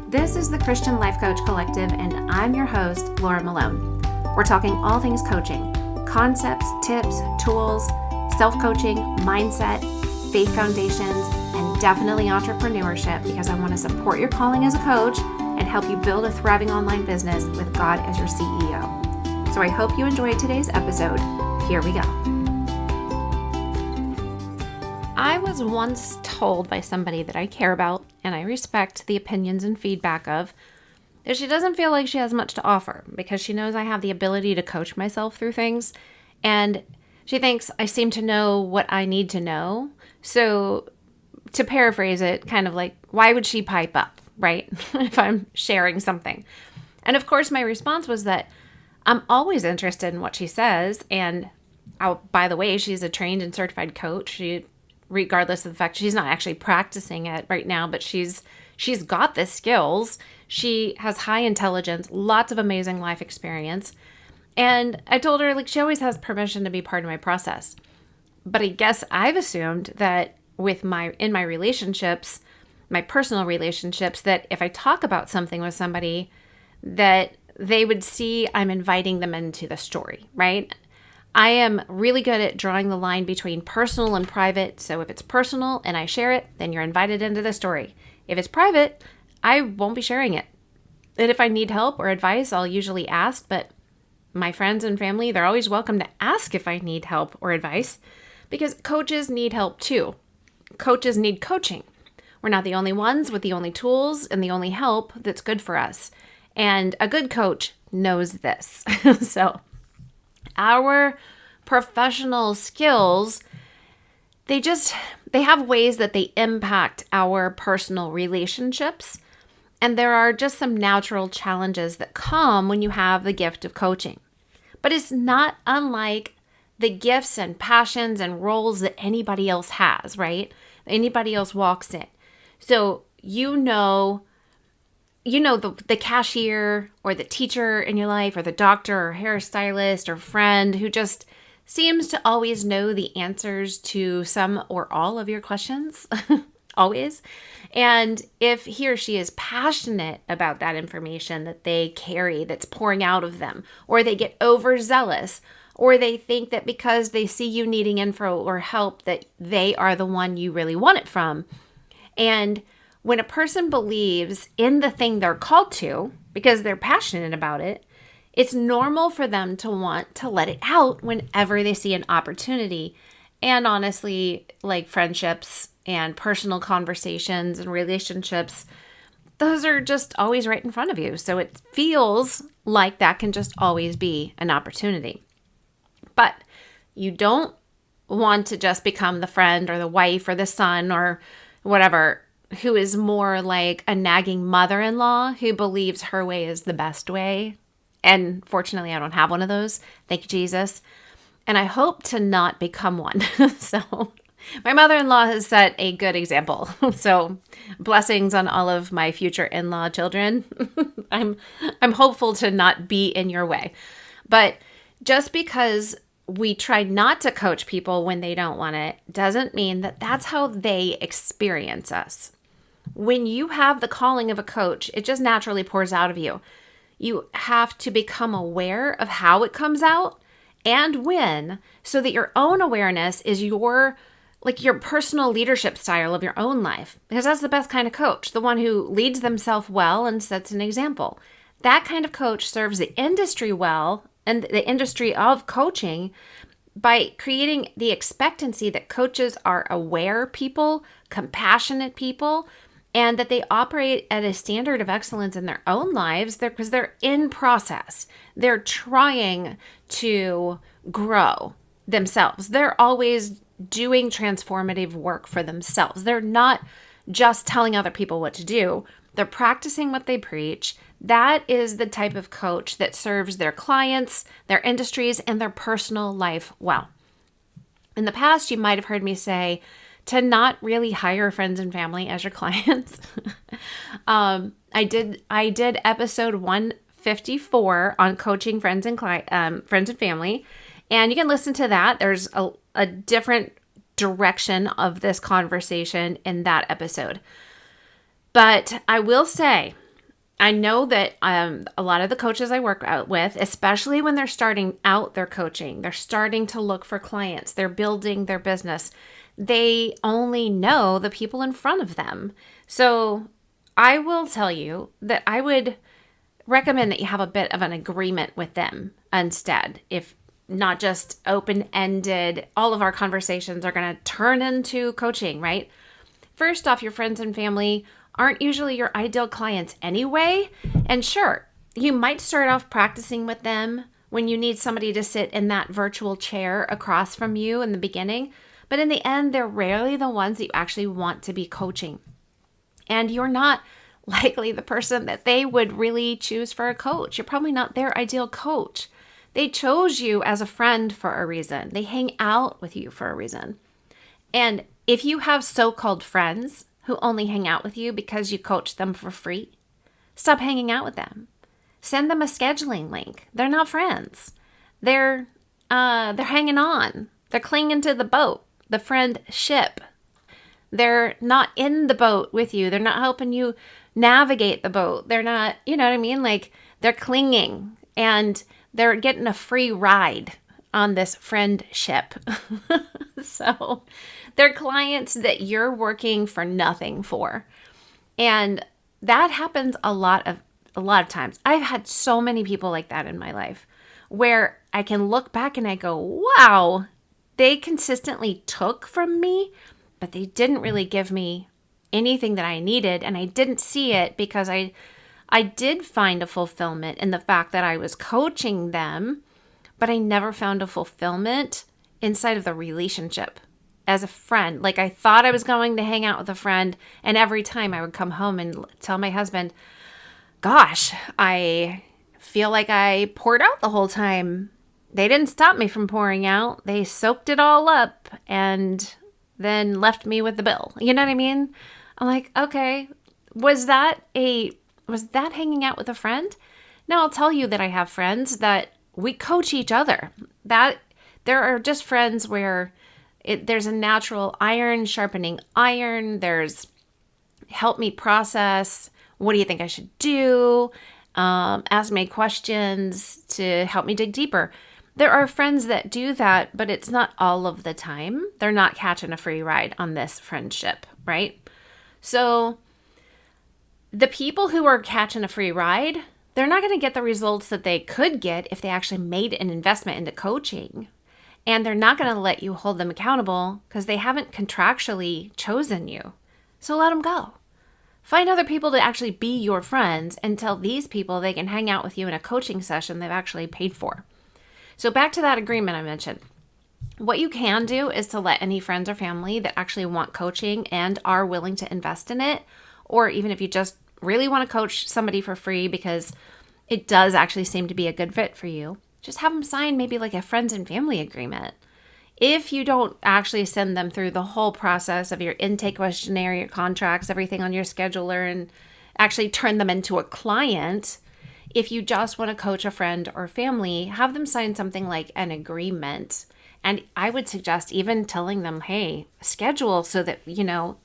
This is the Christian Life Coach Collective, and I'm your host, Laura Malone. We're talking all things coaching, concepts, tips, tools, self-coaching, mindset, faith foundations, and definitely entrepreneurship, because I want to support your calling as a coach and help you build a thriving online business with God as your CEO. So I hope you enjoyed today's episode. Here we go. I was once told by somebody that I care about and I respect the opinions and feedback of that she doesn't feel like she has much to offer because she knows I have the ability to coach myself through things, and she thinks I seem to know what I need to know. So to paraphrase it, kind of like, why would she pipe up, right? If I'm sharing something. And of course, my response was that I'm always interested in what she says. And by the way, she's a trained and certified coach. Regardless of the fact she's not actually practicing it right now, but she's got the skills. She has high intelligence, lots of amazing life experience. And I told her, she always has permission to be part of my process. But I guess I've assumed that in my relationships, my personal relationships, that if I talk about something with somebody, that they would see I'm inviting them into the story, right? I am really good at drawing the line between personal and private. So if it's personal and I share it, then you're invited into the story. If it's private, I won't be sharing it. And if I need help or advice, I'll usually ask. But my friends and family, they're always welcome to ask if I need help or advice, because coaches need help too. Coaches need coaching. We're not the only ones with the only tools and the only help that's good for us. And a good coach knows this. So our professional skills, they have ways that they impact our personal relationships. And there are just some natural challenges that come when you have the gift of coaching. But it's not unlike the gifts and passions and roles that anybody else has, right? Anybody else walks in. So you know the cashier or the teacher in your life or the doctor or hairstylist or friend who just seems to always know the answers to some or all of your questions, always. And if he or she is passionate about that information that they carry that's pouring out of them, or they get overzealous, or they think that because they see you needing info or help that they are the one you really want it from. And when a person believes in the thing they're called to, because they're passionate about it, it's normal for them to want to let it out whenever they see an opportunity. And honestly, like friendships and personal conversations and relationships, those are just always right in front of you. So it feels like that can just always be an opportunity. But you don't want to just become the friend or the wife or the son or whatever, who is more like a nagging mother-in-law who believes her way is the best way. And fortunately, I don't have one of those. Thank you, Jesus. And I hope to not become one. So my mother-in-law has set a good example. So blessings on all of my future in-law children. I'm hopeful to not be in your way. But just because we try not to coach people when they don't want it doesn't mean that that's how they experience us. When you have the calling of a coach, it just naturally pours out of you. You have to become aware of how it comes out and when, so that your own awareness is your personal leadership style of your own life. Because that's the best kind of coach, the one who leads themselves well and sets an example. That kind of coach serves the industry well, and the industry of coaching, by creating the expectancy that coaches are aware people, compassionate people, and that they operate at a standard of excellence in their own lives because they're in process. They're trying to grow themselves. They're always doing transformative work for themselves. They're not just telling other people what to do. They're practicing what they preach. That is the type of coach that serves their clients, their industries, and their personal life well. In the past, you might have heard me say to not really hire friends and family as your clients. I did episode 154 on coaching friends and family, and you can listen to that. There's a different direction of this conversation in that episode. But I will say I know that a lot of the coaches I work out with, especially when they're starting out their coaching, they're starting to look for clients, they're building their business, they only know the people in front of them. So I will tell you that I would recommend that you have a bit of an agreement with them instead. If not just open-ended, all of our conversations are going to turn into coaching, right? First off, your friends and family aren't usually your ideal clients anyway. And sure, you might start off practicing with them when you need somebody to sit in that virtual chair across from you in the beginning. But in the end, they're rarely the ones that you actually want to be coaching. And you're not likely the person that they would really choose for a coach. You're probably not their ideal coach. They chose you as a friend for a reason. They hang out with you for a reason. And if you have so-called friends who only hang out with you because you coach them for free, stop hanging out with them. Send them a scheduling link. They're not friends. They're hanging on. They're clinging to the boat, the friendship. They're not in the boat with you. They're not helping you navigate the boat. They're not, you know what I mean? Like, they're clinging and they're getting a free ride on this friendship. So they're clients that you're working for nothing for. And that happens a lot of times. I've had so many people like that in my life where I can look back and I go, wow, they consistently took from me, but they didn't really give me anything that I needed. And I didn't see it because I did find a fulfillment in the fact that I was coaching them, but I never found a fulfillment inside of the relationship as a friend. Like, I thought I was going to hang out with a friend, and every time I would come home and tell my husband, gosh, I feel like I poured out the whole time. They didn't stop me from pouring out. They soaked it all up and then left me with the bill. You know what I mean? I'm like, okay, was that hanging out with a friend? Now, I'll tell you that I have friends that we coach each other. That there are just friends where there's a natural iron sharpening iron. There's help me process. What do you think I should do? Ask me questions to help me dig deeper. There are friends that do that, but it's not all of the time. They're not catching a free ride on this friendship, right? So the people who are catching a free ride, they're not going to get the results that they could get if they actually made an investment into coaching. And they're not going to let you hold them accountable because they haven't contractually chosen you. So let them go. Find other people to actually be your friends and tell these people they can hang out with you in a coaching session they've actually paid for. So back to that agreement I mentioned. What you can do is to let any friends or family that actually want coaching and are willing to invest in it, or even if you just really want to coach somebody for free because it does actually seem to be a good fit for you, just have them sign maybe like a friends and family agreement. If you don't actually send them through the whole process of your intake questionnaire, your contracts, everything on your scheduler, and actually turn them into a client, if you just want to coach a friend or family, have them sign something like an agreement. And I would suggest even telling them, hey, schedule so that,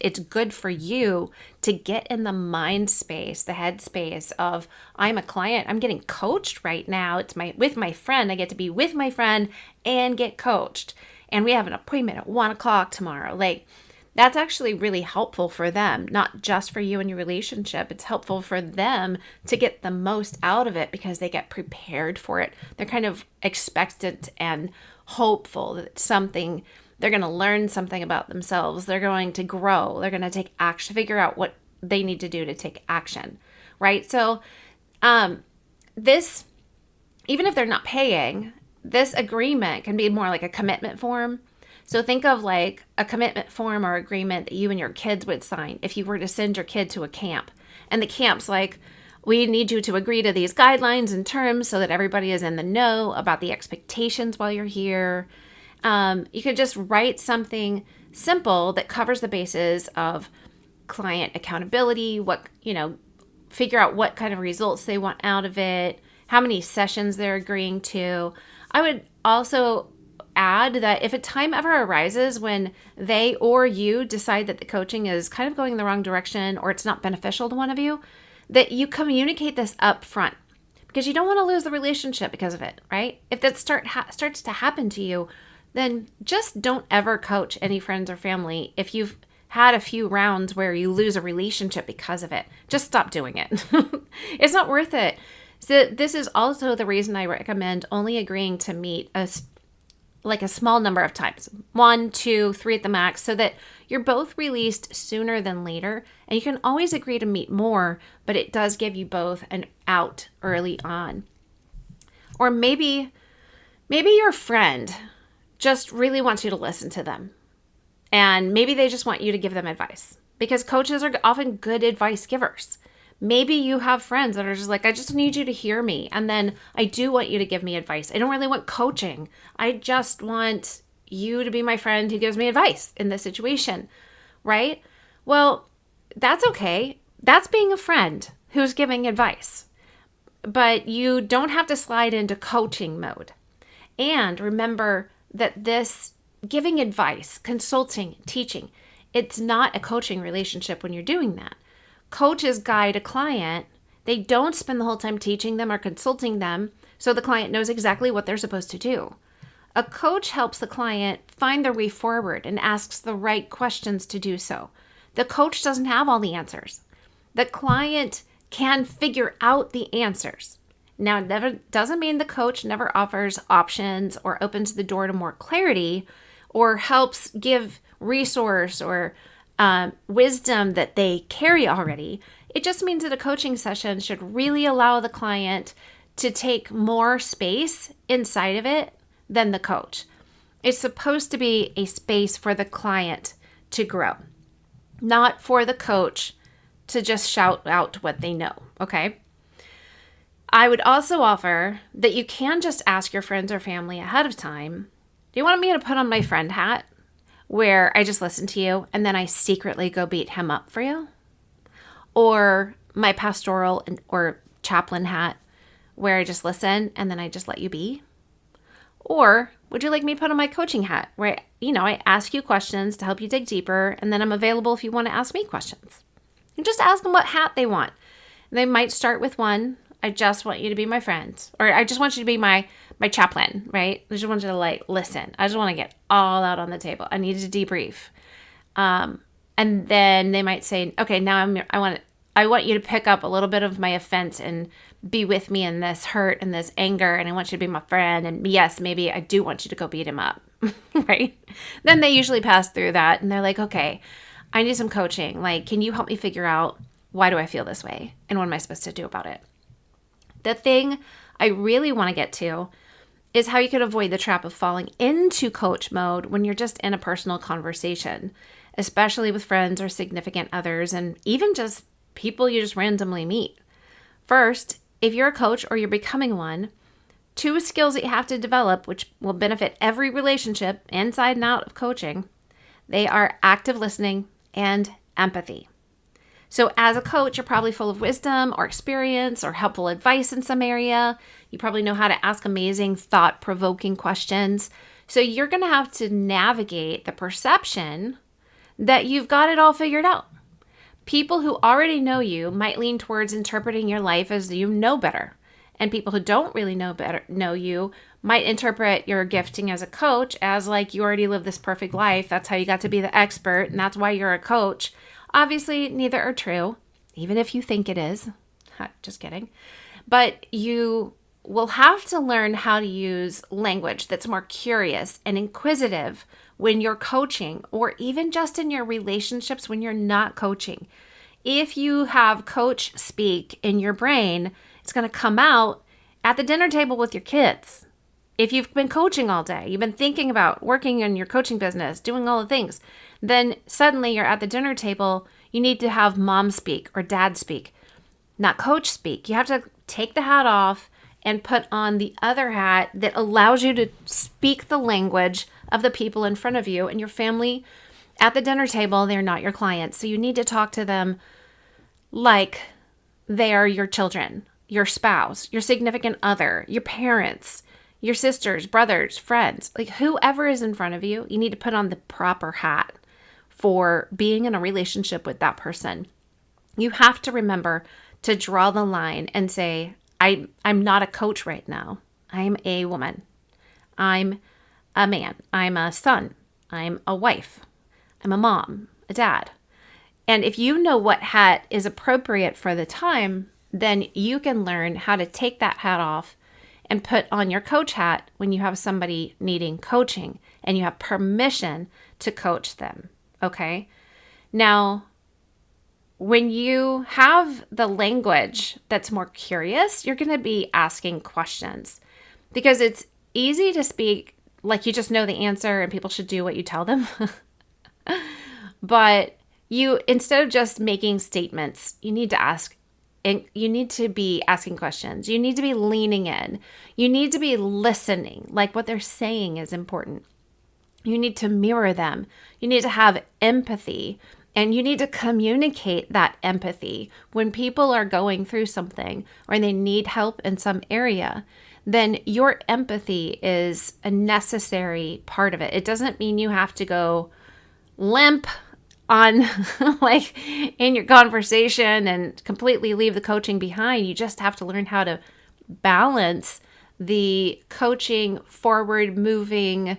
it's good for you to get in the mind space, the head space of, I'm a client, I'm getting coached right now. It's with my friend. I get to be with my friend and get coached. And we have an appointment at 1:00 tomorrow. Like, that's actually really helpful for them, not just for you and your relationship. It's helpful for them to get the most out of it because they get prepared for it. They're kind of expectant and hopeful that they're going to learn something about themselves. They're going to grow. They're going to take action, figure out what they need to do to take action, right? So this, even if they're not paying, this agreement can be more like a commitment form. So think of like a commitment form or agreement that you and your kids would sign if you were to send your kid to a camp. And the camp's like, we need you to agree to these guidelines and terms so that everybody is in the know about the expectations while you're here. You could just write something simple that covers the bases of client accountability, figure out what kind of results they want out of it, how many sessions they're agreeing to. I would also add that if a time ever arises when they or you decide that the coaching is kind of going the wrong direction or it's not beneficial to one of you, that you communicate this up front, because you don't want to lose the relationship because of it, right? If that starts to happen to you, then just don't ever coach any friends or family if you've had a few rounds where you lose a relationship because of it. Just stop doing it. It's not worth it. So this is also the reason I recommend only agreeing to meet a small number of times, 1, 2, 3 at the max, so that you're both released sooner than later. And you can always agree to meet more, but it does give you both an out early on. Or maybe your friend just really wants you to listen to them. And maybe they just want you to give them advice, because coaches are often good advice givers. Maybe you have friends that are just like, I just need you to hear me. And then I do want you to give me advice. I don't really want coaching. I just want you to be my friend who gives me advice in this situation, right? Well, that's okay. That's being a friend who's giving advice. But you don't have to slide into coaching mode. And remember that this giving advice, consulting, teaching, it's not a coaching relationship when you're doing that. Coaches guide a client. They don't spend the whole time teaching them or consulting them so the client knows exactly what they're supposed to do. A coach helps the client find their way forward and asks the right questions to do so. The coach doesn't have all the answers. The client can figure out the answers. Now, it never doesn't mean the coach never offers options or opens the door to more clarity or helps give resource or wisdom that they carry already. It just means that a coaching session should really allow the client to take more space inside of it than the coach. It's supposed to be a space for the client to grow, not for the coach to just shout out what they know, okay? I would also offer that you can just ask your friends or family ahead of time, do you want me to put on my friend hat, where I just listen to you and then I secretly go beat him up for you? Or my pastoral or chaplain hat, where I just listen and then I just let you be? Or would you like me to put on my coaching hat, where I ask you questions to help you dig deeper, and then I'm available if you want to ask me questions? And just ask them what hat they want. And they might start with one, I just want you to be my friend, or I just want you to be my chaplain, right? I just want you to listen. I just want to get all out on the table. I need to debrief. And then they might say, okay, now I want you to pick up a little bit of my offense and be with me in this hurt and this anger, and I want you to be my friend. And yes, maybe I do want you to go beat him up, right? Then they usually pass through that and they're like, okay, I need some coaching. Can you help me figure out, why do I feel this way? And what am I supposed to do about it? The thing I really want to get to is how you could avoid the trap of falling into coach mode when you're just in a personal conversation, especially with friends or significant others, and even just people you just randomly meet. First, if you're a coach or you're becoming one, 2 skills that you have to develop, which will benefit every relationship inside and out of coaching, they are active listening and empathy. So as a coach, you're probably full of wisdom or experience or helpful advice in some area. You probably know how to ask amazing, thought-provoking questions. So you're going to have to navigate the perception that you've got it all figured out. People who already know you might lean towards interpreting your life as you know better. And people who don't really know you might interpret your gifting as a coach as you already live this perfect life. That's how you got to be the expert, and that's why you're a coach. Obviously, neither are true, even if you think it is. Just kidding. But you will have to learn how to use language that's more curious and inquisitive when you're coaching, or even just in your relationships when you're not coaching. If you have coach speak in your brain, it's going to come out at the dinner table with your kids. If you've been coaching all day, you've been thinking about working in your coaching business, doing all the things, then suddenly you're at the dinner table, you need to have mom speak or dad speak, not coach speak. You have to take the hat off and put on the other hat that allows you to speak the language of the people in front of you. And your family at the dinner table, they're not your clients. So you need to talk to them like they are your children, your spouse, your significant other, your parents, your sisters, brothers, friends, whoever is in front of you. You need to put on the proper hat for being in a relationship with that person. You have to remember to draw the line and say, I'm not a coach right now. I'm a woman. I'm a man. I'm a son. I'm a wife. I'm a mom, a dad. And if you know what hat is appropriate for the time, then you can learn how to take that hat off and put on your coach hat when you have somebody needing coaching and you have permission to coach them. Okay? Now, when you have the language that's more curious, you're going to be asking questions because it's easy to speak like you just know the answer and people should do what you tell them. But you, instead of just making statements, you need to ask, and you need to be asking questions. You need to be leaning in. You need to be listening. Like what they're saying is important. You need to mirror them. You need to have empathy. And you need to communicate that empathy. When people are going through something or they need help in some area, then your empathy is a necessary part of it. It doesn't mean you have to go limp on like in your conversation and completely leave the coaching behind. You just have to learn how to balance the coaching forward moving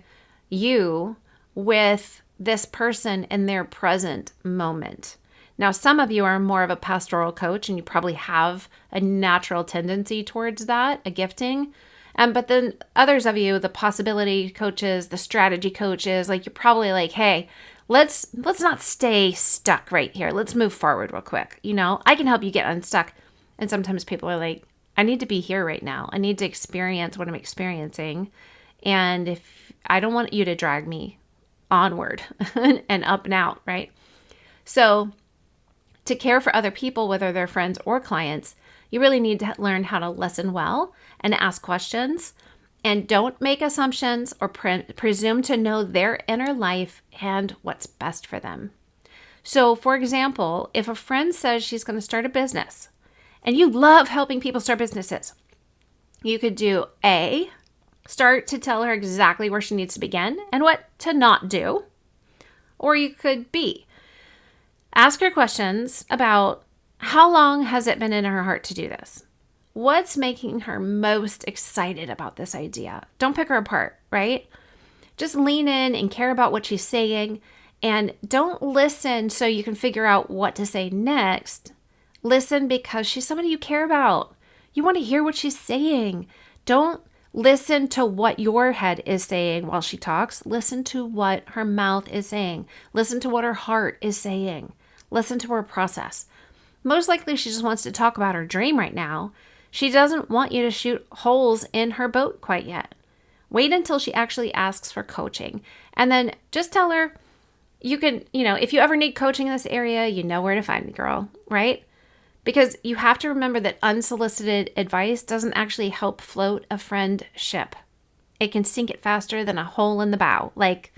you with this in in their present moment. Now, some of you are more of a pastoral coach and you probably have a natural tendency towards that, a gifting. But then others of you, the possibility coaches, the strategy coaches, like you're probably like, hey, let's not stay stuck right here. Let's move forward real quick. You know, I can help you get unstuck. And sometimes people are like, I need to be here right now. I need to experience what I'm experiencing. And if I don't want you to drag me onward and up and out, right? So to care for other people, whether they're friends or clients, you really need to learn how to listen well and ask questions. And don't make assumptions or presume to know their inner life and what's best for them. So, for example, if a friend says she's going to start a business and you love helping people start businesses, you could do A, start to tell her exactly where she needs to begin and what to not do. Or you could B, ask her questions about how long has it been in her heart to do this? What's making her most excited about this idea? Don't pick her apart, right? Just lean in and care about what she's saying, and don't listen so you can figure out what to say next. Listen because she's somebody you care about. You want to hear what she's saying. Don't listen to what your head is saying while she talks. Listen to what her mouth is saying. Listen to what her heart is saying. Listen to her process. Most likely she just wants to talk about her dream right now. She doesn't want you to shoot holes in her boat quite yet. Wait until she actually asks for coaching. And then just tell her you can, if you ever need coaching in this area, you know where to find me, girl, right? Because you have to remember that unsolicited advice doesn't actually help float a friendship. It can sink it faster than a hole in the bow. Like,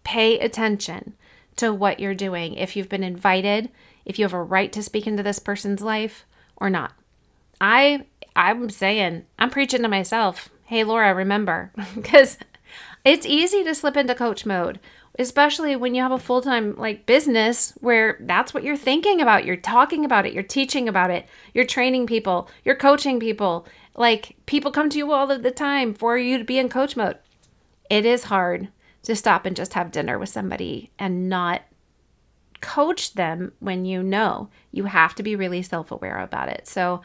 pay attention to what you're doing. If you've been invited, if you have a right to speak into this person's life or not. I'm saying, I'm preaching to myself. Hey, Laura, remember, because it's easy to slip into coach mode, especially when you have a full-time business where that's what you're thinking about. You're talking about it. You're teaching about it. You're training people. You're coaching people. People come to you all of the time for you to be in coach mode. It is hard to stop and just have dinner with somebody and not coach them when you know. You have to be really self-aware about it. So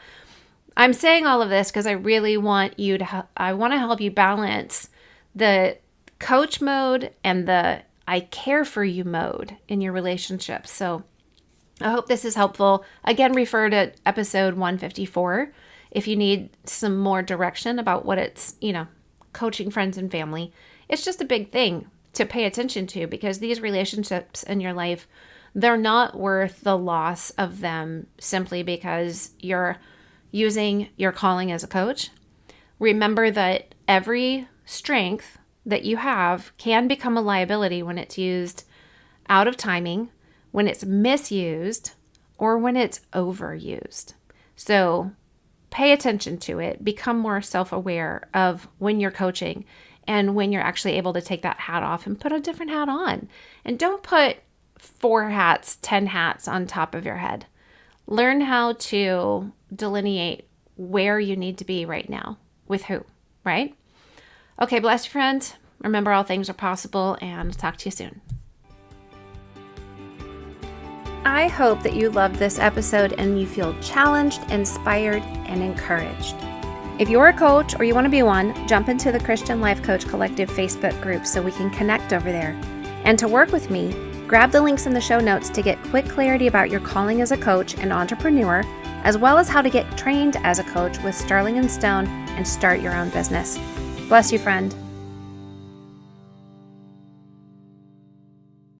I'm saying all of this because I really want you to, I want to help you balance the coach mode and the I care for you mode in your relationships. So I hope this is helpful. Again, refer to episode 154 if you need some more direction about what it's, coaching friends and family. It's just a big thing to pay attention to because these relationships in your life, they're not worth the loss of them simply because you're using your calling as a coach. Remember that every strength that you have can become a liability when it's used out of timing, when it's misused, or when it's overused. So pay attention to it. Become more self-aware of when you're coaching and when you're actually able to take that hat off and put a different hat on. And don't put 4 hats, 10 hats on top of your head. Learn how to delineate where you need to be right now, with who, right? Okay, bless you, friend. Remember, all things are possible, and talk to you soon. I hope that you loved this episode and you feel challenged, inspired, and encouraged. If you're a coach or you want to be one, jump into the Christian Life Coach Collective Facebook group so we can connect over there. And to work with me, grab the links in the show notes to get quick clarity about your calling as a coach and entrepreneur, as well as how to get trained as a coach with Starling & Stone and start your own business. Bless you, friend.